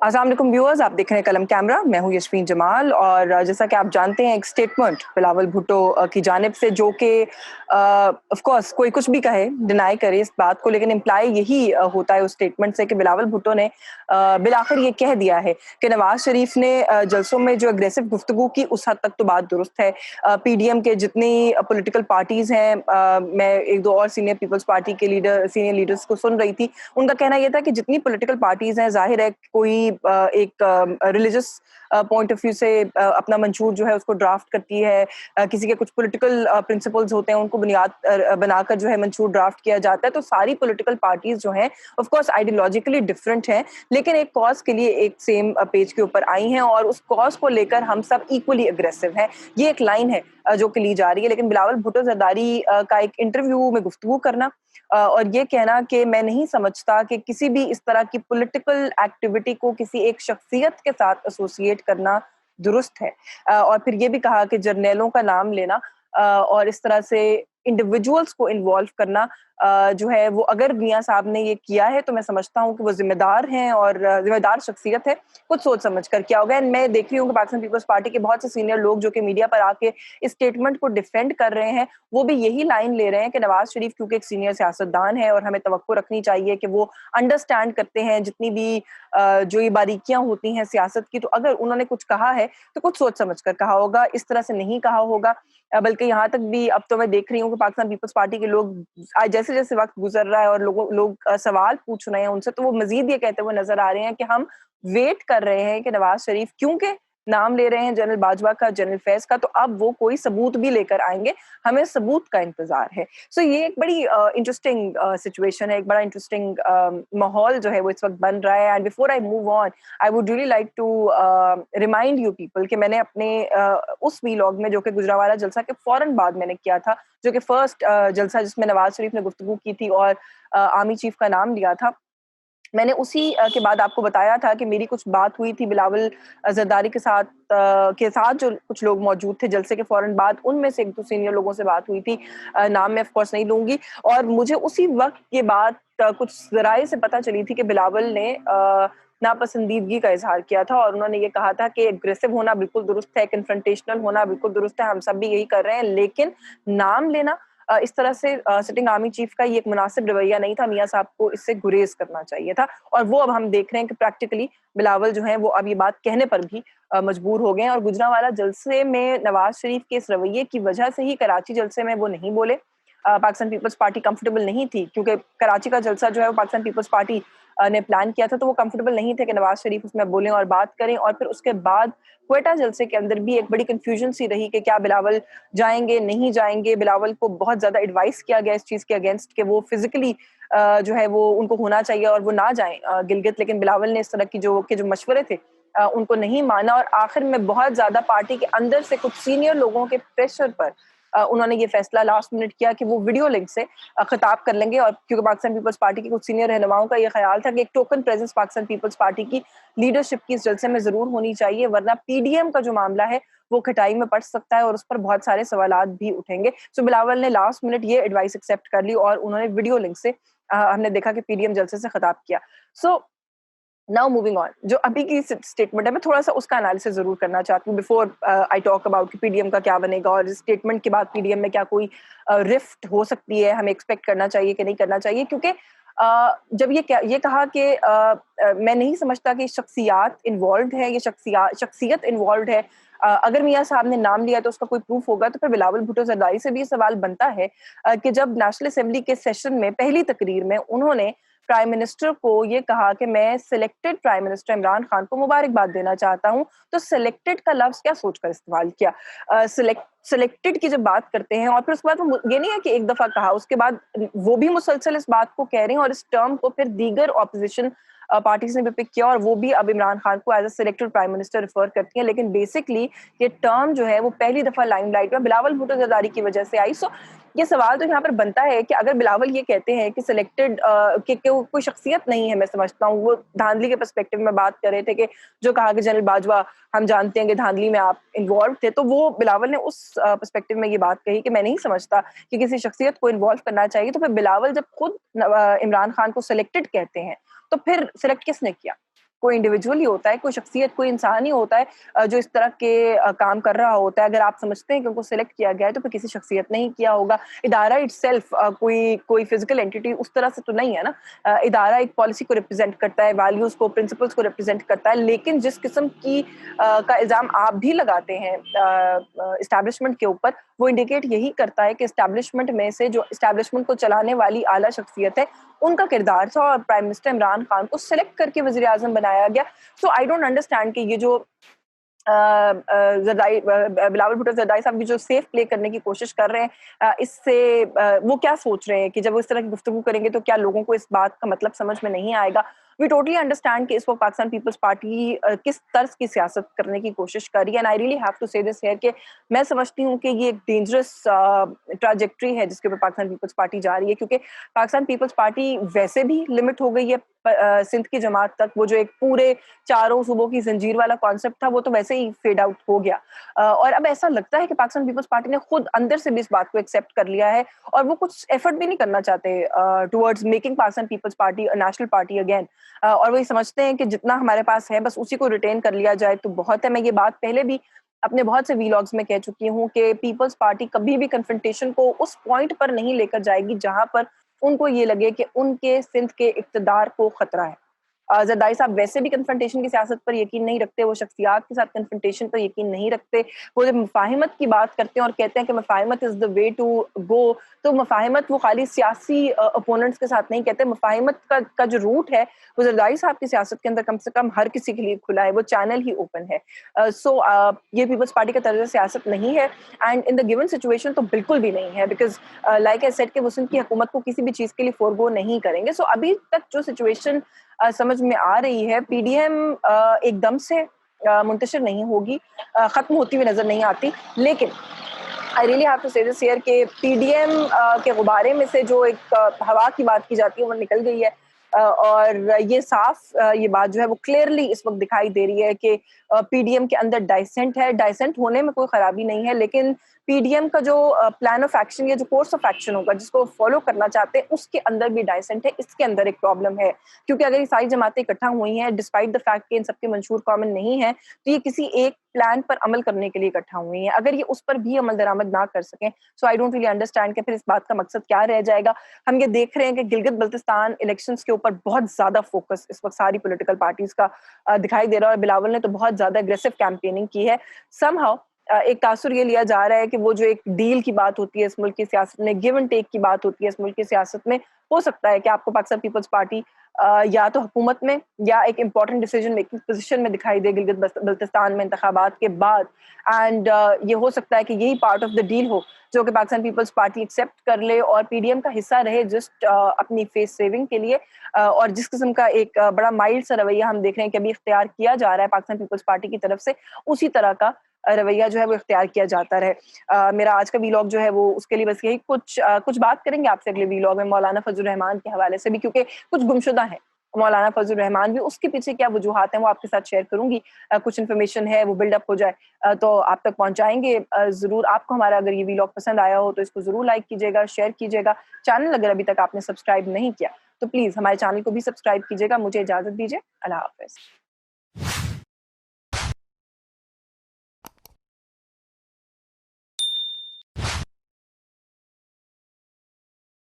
अस्सलाम वालेकुम व्यूअर्स, आप देख रहे हैं कलम कैमरा। मैं हूं यशफीन जमाल और जैसा कि आप जानते हैं एक स्टेटमेंट बिलावल भुट्टो की जानिब से जो कि ऑफ कोर्स कोई कुछ भी कहे, डिनाई करे इस बात को, लेकिन इम्प्लाई यही होता है उस स्टेटमेंट से कि बिलावल भुट्टो ने बिलाखिर ये कह दिया है कि नवाज शरीफ ने जलसों में जो अग्रेसिव गुफ्तगू की उस हद तक तो बात दुरुस्त है। पीडीएम के जितनी पॉलिटिकल पार्टीज हैं, मैं एक दो और सीनियर पीपल्स पार्टी के सीनियर लीडर्स को सुन रही थी, उनका कहना यह था कि जितनी पॉलिटिकल पार्टीज हैं, जाहिर है कोई एक रिलीजियस पॉइंट ऑफ व्यू से अपना मंशूर जो है उसको ड्राफ्ट करती है। किसी के कुछ पॉलिटिकल प्रिंसिपल्स होते हैं, उनको बुनियाद बनाकर जो है मंशूर ड्राफ्ट किया जाता है। तो सारी पॉलिटिकल पार्टीज जो हैं ऑफ कोर्स आइडियोलॉजिकली डिफरेंट हैं, लेकिन एक कॉज के लिए एक सेम पेज के ऊपर आई हैं और उस कॉज को लेकर हम सब इक्वली अग्रेसिव हैं। ये एक लाइन है जो कि ली जा रही है। लेकिन बिलावल भुट्टो जरदारी का एक इंटरव्यू में गुफ्तगू करना और ये कहना कि मैं नहीं समझता कि किसी भी इस तरह की पॉलिटिकल एक्टिविटी को किसी एक शख्सियत के साथ एसोसिएट करना दुरुस्त है। और फिर ये भी कहा कि जर्नैलों का नाम लेना और इस तरह से इंडिविजुअल्स को इन्वॉल्व करना जो है वो, अगर मियाँ साहब ने ये किया है तो मैं समझता हूँ कि वो जिम्मेदार हैं और जिम्मेदार शख्सियत है, कुछ सोच समझ कर किया होगा। एंड मैं देख रही हूँ कि पाकिस्तान पीपल्स पार्टी के बहुत से सीनियर लोग जो कि मीडिया पर आके इस स्टेटमेंट को डिफेंड कर रहे हैं, वो भी यही लाइन ले रहे हैं कि नवाज शरीफ क्योंकि एक सीनियर सियासतदान है और हमें तवक्को रखनी चाहिए कि वो अंडरस्टैंड करते हैं जितनी भी जो ये बारीकियां होती हैं सियासत की। तो अगर उन्होंने कुछ कहा है तो कुछ सोच समझ कर कहा होगा, इस तरह से नहीं कहा होगा। बल्कि यहाँ तक भी अब तो मैं देख रही हूँ कि पाकिस्तान पीपल्स पार्टी के लोग जैसे जैसे वक्त गुजर रहा है और लोग सवाल पूछ रहे हैं उनसे, तो वो मजीद ये कहते हुए नजर आ रहे हैं कि हम वेट कर रहे हैं कि नवाज शरीफ क्योंकि नाम ले रहे हैं जनरल बाजवा का, जनरल फैज का, तो अब वो कोई सबूत भी लेकर आएंगे, हमें सबूत का इंतजार है। सो ये एक बड़ी इंटरेस्टिंग सिचुएशन है, एक बड़ा इंटरेस्टिंग माहौल जो है वो इस वक्त बन रहा है। And before I move on, I would really like to remind you people कि मैंने अपने उस वीलॉग में जो कि गुजरावाला जलसा के फौरन बाद मैंने किया था, जो कि फर्स्ट जलसा जिसमें नवाज शरीफ ने गुफ्तगू की थी और आर्मी चीफ का नाम लिया था, मैंने उसी के बाद आपको बताया था कि मेरी कुछ बात हुई थी बिलावल जरदारी के साथ जो कुछ लोग मौजूद थे जलसे के फौरन बाद, उनमें से एक दो सीनियर लोगों से बात हुई थी। नाम मैं ऑफ कोर्स नहीं लूंगी। और मुझे उसी वक्त ये बात कुछ जराए से पता चली थी कि बिलावल ने नापसंदीदगी का इजहार किया था और उन्होंने ये कहा था कि एग्रेसिव होना बिल्कुल दुरुस्त है, कन्फ्रंटेशनल होना बिल्कुल दुरुस्त है, हम सब भी यही कर रहे हैं, लेकिन नाम लेना इस तरह से सिटिंग आर्मी चीफ का ये एक मुनासिब रवैया नहीं था। मियाँ साहब को इससे गुरेज करना चाहिए था। और वो अब हम देख रहे हैं कि प्रैक्टिकली बिलावल जो है वो अब ये बात कहने पर भी मजबूर हो गए हैं। और गुजरांवाला जलसे में नवाज शरीफ के इस रवैये की वजह से ही कराची जलसे में वो नहीं बोले। पाकिस्तान पीपल्स पार्टी कंफर्टेबल नहीं थी क्योंकि कराची का जलसा जो है वो पाकिस्तान पीपल्स पार्टी ने प्लान किया था, तो वो कंफर्टेबल नहीं थे कि नवाज शरीफ उसमें बोलें और बात करें। और फिर उसके बाद क्वेटा जलसे के अंदर भी एक बड़ी कंफ्यूजन सी रही कि क्या बिलावल जाएंगे नहीं जाएंगे। बिलावल को बहुत ज्यादा एडवाइस किया गया इस चीज के अगेंस्ट कि वो फिजिकली जो है वो उनको होना चाहिए और वो ना जाएं गिलगित, लेकिन बिलावल ने इस तरह की जो मशवरे थे उनको नहीं माना और आखिर में बहुत ज्यादा पार्टी के अंदर से कुछ सीनियर लोगों के प्रेशर पर उन्होंने ये फैसला लास्ट मिनट किया कि वो वीडियो लिंक से खिताब कर लेंगे। और क्योंकि पाकिस्तान पीपल्स पार्टी के कुछ सीनियर रहनुमाओं का ये ख्याल था कि एक token presence Pakistan People's Party की लीडरशिप की इस जलसे में जरूर होनी चाहिए, वरना पीडीएम का जो मामला है वो खटाई में पड़ सकता है और उस पर बहुत सारे सवालात भी उठेंगे। सो बिलावल ने लास्ट मिनट ये एडवाइस एक्सेप्ट कर ली और उन्होंने वीडियो लिंक से हमने देखा कि पीडीएम जलसे से खिताब किया। सो नाउ मूविंग ऑन, जो अभी की स्टेटमेंट है मैं थोड़ा सा उसका एनालिसिस जरूर करना चाहती हूँ बिफोर आई टॉक अबाउट कि पीडीएम का क्या बनेगा और इस स्टेटमेंट के बाद पीडीएम में क्या कोई रिफ्ट हो सकती है, हमें एक्सपेक्ट करना चाहिए कि नहीं करना चाहिए। क्योंकि जब ये कहा कि मैं नहीं समझता कि शख्सियात इन्वॉल्व है, ये शख्सियत इन्वॉल्व है। अगर मियाँ साहब ने नाम लिया तो उसका कोई प्रूफ होगा, तो फिर बिलावल भुट्टो जरदारी से भी ये सवाल बनता है कि जब नेशनल असेंबली के सेशन में पहली तकरीर में उन्होंने प्राइम मिनिस्टर को ये कहा कि मैं selected prime minister Imran Khan को मुबारकबाद देना चाहता हूं, तो सिलेक्टेड का लफ्ज क्या सोचकर इस्तेमाल किया। सिलेक्टेड की जब बात करते हैं और फिर उसके बाद ये नहीं है कि एक दफा कहा, उसके बाद वो भी मुसलसल इस बात को कह रहे हैं और इस टर्म को फिर दीगर ऑपोजिशन पार्टीज ने भी पिक किया और वो भी अब इमरान खान को as a selected prime minister refer करती हैं। लेकिन बेसिकली ये टर्म जो है वो पहली दफा लाइमलाइट में बिलावल भुट्टो जरदारी की वजह से आई। सो ये सवाल तो यहाँ पर बनता है कि अगर बिलावल ये कहते हैं कि सिलेक्टेड कि कोई शख्सियत नहीं है, मैं समझता हूँ वो धांधली के पर्सपेक्टिव में बात कर रहे थे कि जो कहा कि जनरल बाजवा हम जानते हैं कि धांधली में आप इन्वॉल्व थे, तो वो बिलावल ने उस पर्सपेक्टिव में ये बात कही कि मैं नहीं समझता कि किसी शख्सियत को इन्वॉल्व करना चाहिए। तो फिर बिलावल जब खुद इमरान खान को सिलेक्टेड कहते हैं तो फिर सिलेक्ट किसने किया? कोई इंडिविजुअल ही होता है, कोई शख्सियत, कोई इंसान ही होता है जो इस तरह के काम कर रहा होता है। अगर आप समझते हैं कि उनको सिलेक्ट किया गया है तो फिर किसी शख्सियत ने ही किया होगा। इदारा इटसेल्फ कोई फिजिकल एंटिटी उस तरह से तो नहीं है ना। इदारा एक पॉलिसी को रिप्रेजेंट करता है, वैल्यूज को, प्रिंसिपल्स को रिप्रेजेंट करता है, लेकिन जिस किस्म की का इल्ज़ाम आप भी लगाते हैं इस्टेब्लिशमेंट के ऊपर, वो इंडिकेट यही करता है कि इस्टेब्लिशमेंट में से जो इस्टेब्लिशमेंट को चलाने वाली आला शख्सियत है, उनका किरदार था और प्राइम मिनिस्टर इमरान खान को सिलेक्ट करके वज़ीर आज़म बनाया गया। सो आई डोंट अंडरस्टैंड कि ये जो बिलावल भुट्टो ज़रदारी साहब भी जो सेफ प्ले करने की कोशिश कर रहे हैं, इससे वो क्या सोच रहे हैं कि जब वो इस तरह की गुफ्तगू करेंगे तो क्या लोगों को इस बात का मतलब समझ में नहीं आएगा। वी टोटली अंडरस्टैंड कि इस वक्त पाकिस्तान पीपल्स पार्टी किस तर्ज की सियासत करने की कोशिश कर रही है, and I really have to say this here कि मैं समझती हूँ कि ये एक डेंजरस ट्रैजेक्टरी है जिसके ऊपर पाकिस्तान पीपल्स पार्टी जा रही है, क्योंकि पाकिस्तान पीपल्स पार्टी वैसे भी लिमिट हो गई है सिंध की जमात तक। वो जो एक पूरे चारों सूबों की जंजीर वाला कॉन्सेप्ट था वो तो वैसे ही फेड आउट हो गया, और अब ऐसा लगता है कि पाकिस्तान पीपल्स पार्टी ने खुद अंदर से भी इस बात को एक्सेप्ट कर लिया है और वो कुछ एफर्ट भी नहीं करना चाहते towards making Pakistan People's Party a national party again, और वही समझते हैं कि जितना हमारे पास है बस उसी को रिटेन कर लिया जाए तो बहुत है। मैं ये बात पहले भी अपने बहुत से वीलॉग्स में कह चुकी हूँ कि पीपल्स पार्टी कभी भी कन्फ्रंटेशन को उस पॉइंट पर नहीं लेकर जाएगी जहां पर उनको ये लगे कि उनके सिंध के इक़्तिदार को खतरा है। ज़रदारी साहब वैसे भी कन्फ्रंटेशन की सियासत पर यकीन नहीं रखते, वो शख्सियात के साथ कन्फ्रंटेशन पर यकीन नहीं रखते। वो जब मुफ़ाहिमत की बात करते हैं और कहते हैं कि मुफ़ाहिमत is the way to go, तो मुफ़ाहिमत वो खाली सियासी ओपोनेंट्स के साथ नहीं कहते। मुफ़ाहिमत का जो रूट है वो ज़रदारी साहब की सियासत के अंदर कम से कम हर किसी के लिए खुला है, वो चैनल ही ओपन है। ये पीपल्स पार्टी का तर्ज सियासत नहीं है, and in the given situation तो बिल्कुल भी नहीं है, बिकॉज़ लाइक आई सेड कि वो सिंध की हुकूमत को किसी भी चीज़ के लिए फ़ोरगो नहीं करेंगे। सो अभी तक जो सिचुएशन समझ में आ रही है, पीडीएम एकदम से मुंतशिर नहीं होगी, खत्म होती हुई नजर नहीं आती, लेकिन आई really have to say this here कि पीडीएम के गुब्बारे में से जो एक हवा की बात की जाती है वो निकल गई है, और ये साफ ये बात जो है वो क्लियरली इस वक्त दिखाई दे रही है कि पीडीएम के अंदर डाइसेंट है। डाइसेंट होने में कोई खराबी नहीं है, लेकिन पीडीएम का जो प्लान ऑफ एक्शन या जो कोर्स ऑफ एक्शन होगा जिसको फॉलो करना चाहते हैं उसके अंदर भी डाइसेंट है। इसके अंदर एक प्रॉब्लम है, क्योंकि अगर ये सारी जमातें इकट्ठा हुई हैं डिस्पाइट द फैक्ट कि इन सबके मंशूर कॉमन नहीं है, तो ये किसी एक प्लान पर अमल करने के लिए इकट्ठा हुई हैं। अगर ये उस पर भी अमल दरामद ना कर सकें, सो आई डोंट रियली अंडरस्टैंड कि फिर इस बात का मकसद क्या रह जाएगा। हम ये देख रहे हैं कि गिलगित बल्तिस्तान इलेक्शंस के ऊपर बहुत ज्यादा फोकस इस वक्त सारी पॉलिटिकल पार्टीज का दिखाई दे रहा है, और बिलावल ने तो बहुत ज्यादा एग्रेसिव कैंपेनिंग की है। समहाउ एक तासुर ये लिया जा रहा है कि वो जो एक डील की बात होती है इस मुल्क की सियासत में, गिव एंड टेक की बात होती है इस मुल्क की सियासत में, हो सकता है कि आपको पाकिस्तान पीपल्स पार्टी या तो हुकूमत में या एक इंपॉर्टेंट डिसीजन मेकिंग पोजीशन में दिखाई दे गिलगित बल्तिस्तान में इंतखाबात के बाद, एंड ये हो सकता है कि यही पार्ट ऑफ द डील हो जो कि पाकिस्तान पीपल्स पार्टी एक्सेप्ट कर ले और पीडीएम का हिस्सा रहे जस्ट अपनी फेस सेविंग के लिए। और जिस किस्म का एक बड़ा माइल्ड सा रवैया हम देख रहे हैं कि अभी इख्तियार किया जा रहा है पाकिस्तान पीपल्स पार्टी की तरफ से, उसी तरह का रवैया जो है वो इख्तियार किया जाता रहे। मेरा आज का वीलॉग जो है वो उसके लिए बस यही कुछ बात करेंगे आपसे अगले वीलॉग में मौलाना फजल रहमान के हवाले से भी, क्योंकि कुछ गुमशुदा है मौलाना फजल रहमान भी, उसके पीछे क्या वजूहात हैं वो आपके साथ शेयर करूंगी। कुछ इन्फॉर्मेशन है वो बिल्डअप हो जाए तो आप तक पहुंचाएंगे जरूर। आपको हमारा अगर ये वीलॉग पसंद आया हो तो इसको जरूर लाइक कीजिएगा, शेयर कीजिएगा। चैनल अगर अभी तक आपने सब्सक्राइब नहीं किया तो प्लीज हमारे चैनल को भी सब्सक्राइब कीजिएगा। मुझे इजाजत दीजिए, अल्लाह हाफिज।